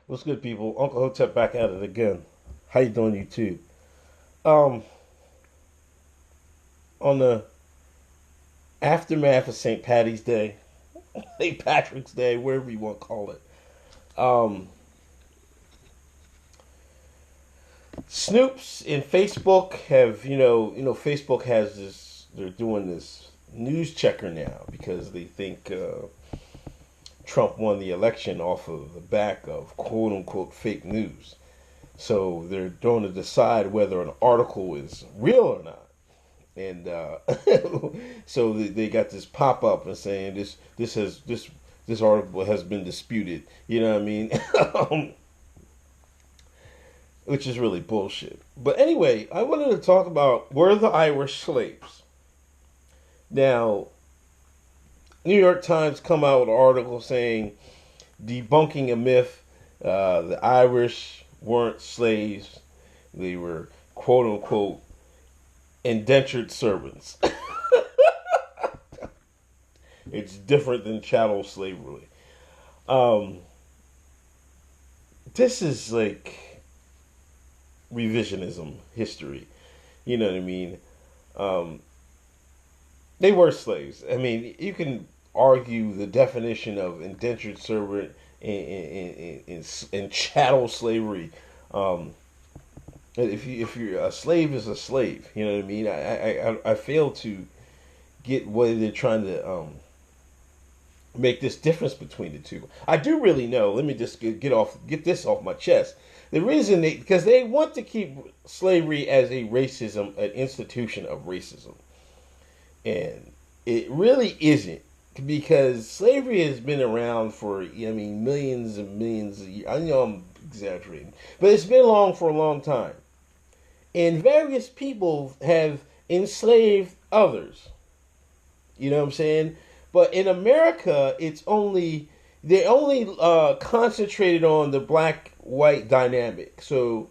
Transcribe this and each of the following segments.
What's good, people? Uncle Hotep back at it again. How you doing, YouTube? Um, on the aftermath of St. Patty's Day, St. Patrick's Day, wherever you want to call it, um, Snoops and Facebook have, Facebook has this. They're doing this news checker now because they think Trump won the election off of the back of quote unquote fake news. So they're going to decide whether an article is real or not. And so they got this pop up and saying this article has been disputed. You know what I mean? Which is really bullshit. But anyway, I wanted to talk about were the Irish slaves. Now, New York Times come out with an article saying debunking a myth. The Irish weren't slaves; they were quote unquote indentured servants. It's different than chattel slavery. Um, this is like revisionism history. You know what I mean? Um, they were slaves. I mean, you can argue the definition of indentured servant in chattel slavery. Um, if you're a slave is a slave, you know what I mean. I fail to get whether they're trying to make this difference between the two. I do really know. Let me just get this off my chest. The reason because they want to keep slavery as a racism, an institution of racism, and it really isn't because slavery has been around for millions and millions of years. I know I'm exaggerating, but it's been along for a long time, and various people have enslaved others. You know what I'm saying? But in America, they only concentrated on the black-white dynamic. So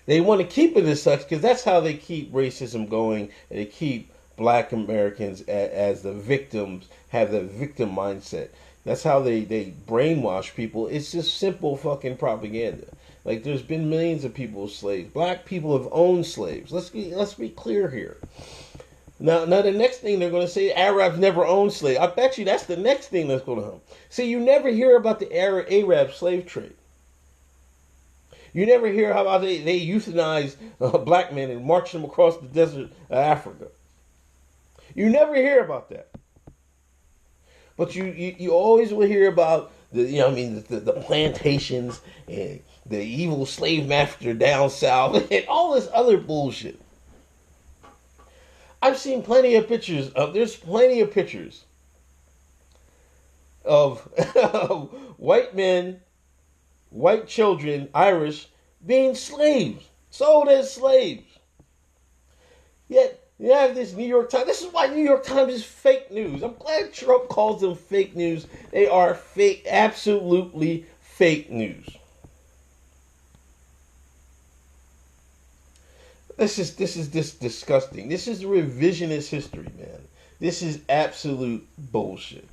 they want to keep it as such because that's how they keep racism going. And they keep black Americans as the victims, have the victim mindset. That's how they brainwash people. It's just simple fucking propaganda. Like there's been millions of people slaves. Black people have owned slaves. Let's be clear here. Now, the next thing they're going to say, Arabs never owned slaves. I bet you that's the next thing that's going to happen. See, you never hear about the Arab slave trade. You never hear how about they euthanized black men and marched them across the desert of Africa. You never hear about that. But you always will hear about the plantations and the evil slave master down south and all this other bullshit. I've seen plenty of pictures there's plenty of pictures of white men, white children, Irish, being slaves, sold as slaves. Yet, you have this New York Times. This is why New York Times is fake news. I'm glad Trump calls them fake news. They are fake, absolutely fake news. This is disgusting. This is revisionist history, man. This is absolute bullshit.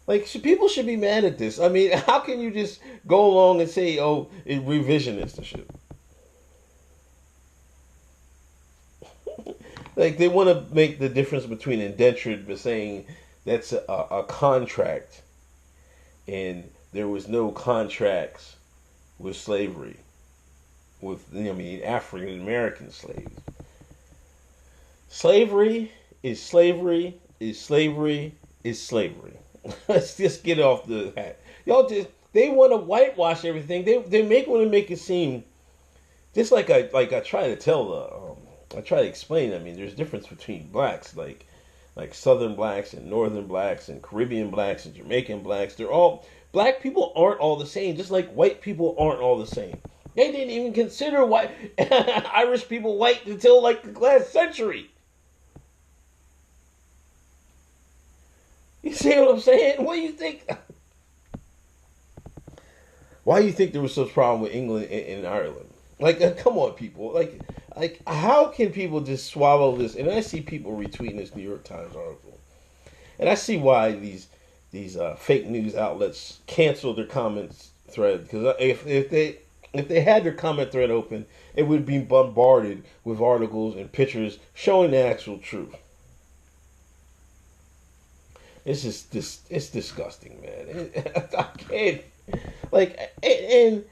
Like, people should be mad at this. I mean, how can you just go along and say, "Oh, it's revisionist and shit"? Like, they want to make the difference between indentured, but saying that's a contract, and there was no contracts with slavery. With African American slaves. Slavery is slavery is slavery is slavery. Let's just get off the hat. They want to whitewash everything. They want to make it seem just like I try to tell I try to explain. I mean, there's a difference between blacks like Southern blacks and Northern blacks and Caribbean blacks and Jamaican blacks. Black people aren't all the same, just like white people aren't all the same. They didn't even consider white Irish people white until like the last century. You see what I'm saying? What do you think? Why do you think there was such a problem with England and Ireland? Like, come on, people. Like, how can people just swallow this? And I see people retweeting this New York Times article, and I see why these fake news outlets cancel their comments thread, because if they had their comment thread open, it would be bombarded with articles and pictures showing the actual truth. It's just it's disgusting, man. I can't, like, and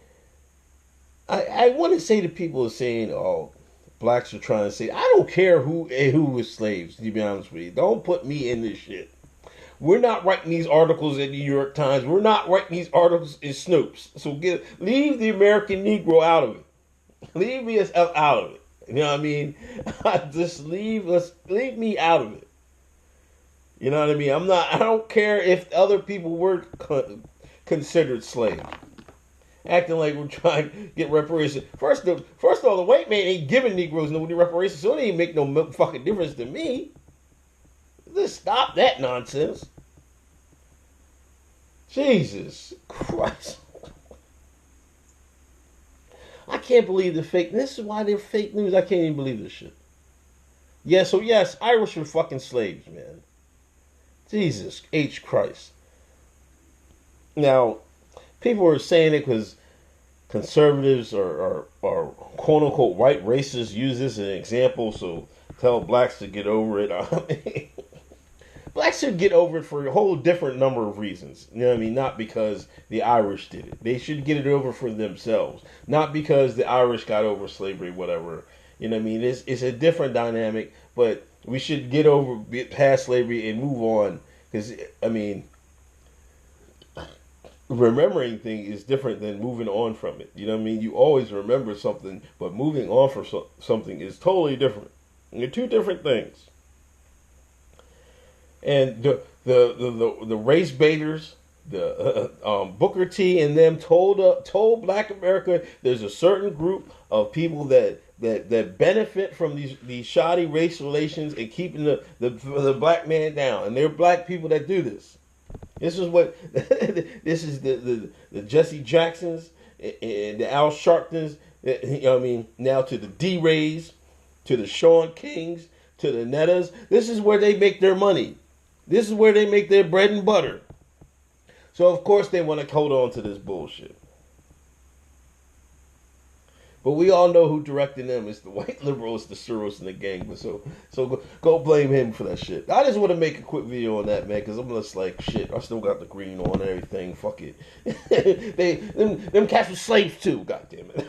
I want to say to people saying, "Oh, blacks are trying to say," I don't care who was slaves. To be honest with you, don't put me in this shit. We're not writing these articles in the New York Times. We're not writing these articles in Snopes. So leave the American Negro out of it. Leave me out of it. You know what I mean? Just leave me out of it. You know what I mean? I don't care if other people were considered slaves. Acting like we're trying to get reparations. First of all, the white man ain't giving Negroes no reparations, so it ain't make no fucking difference to me. Just stop that nonsense. Jesus Christ. I can't believe the fake. This is why they're fake news. I can't even believe this shit. Yeah, so yes, Irish were fucking slaves, man. Jesus H. Christ. Now, people are saying it because conservatives or quote unquote white racists use this as an example, so tell blacks to get over it. I mean, blacks should get over it for a whole different number of reasons. You know what I mean? Not because the Irish did it. They should get it over for themselves. Not because the Irish got over slavery, whatever. You know what I mean? It's a different dynamic, but we should get past slavery and move on. Because, I mean, remembering things is different than moving on from it. You know what I mean? You always remember something, but moving on from something is totally different. And they're two different things. And the race baiters, the Booker T and them told Black America there's a certain group of people that benefit from these shoddy race relations and keeping the black man down, and they're black people that do this. This is what this is the Jesse Jacksons and the Al Sharptons. You know what I mean? Now to the D Rays, to the Sean Kings, to the Nettas. This is where they make their money. This is where they make their bread and butter. So of course they want to hold on to this bullshit. But we all know who directing them. It's the white liberals, the Soros, and the gang. But so go blame him for that shit. I just want to make a quick video on that, man, because I'm just like, shit, I still got the green on and everything. Fuck it. Them cats were slaves too, God damn it.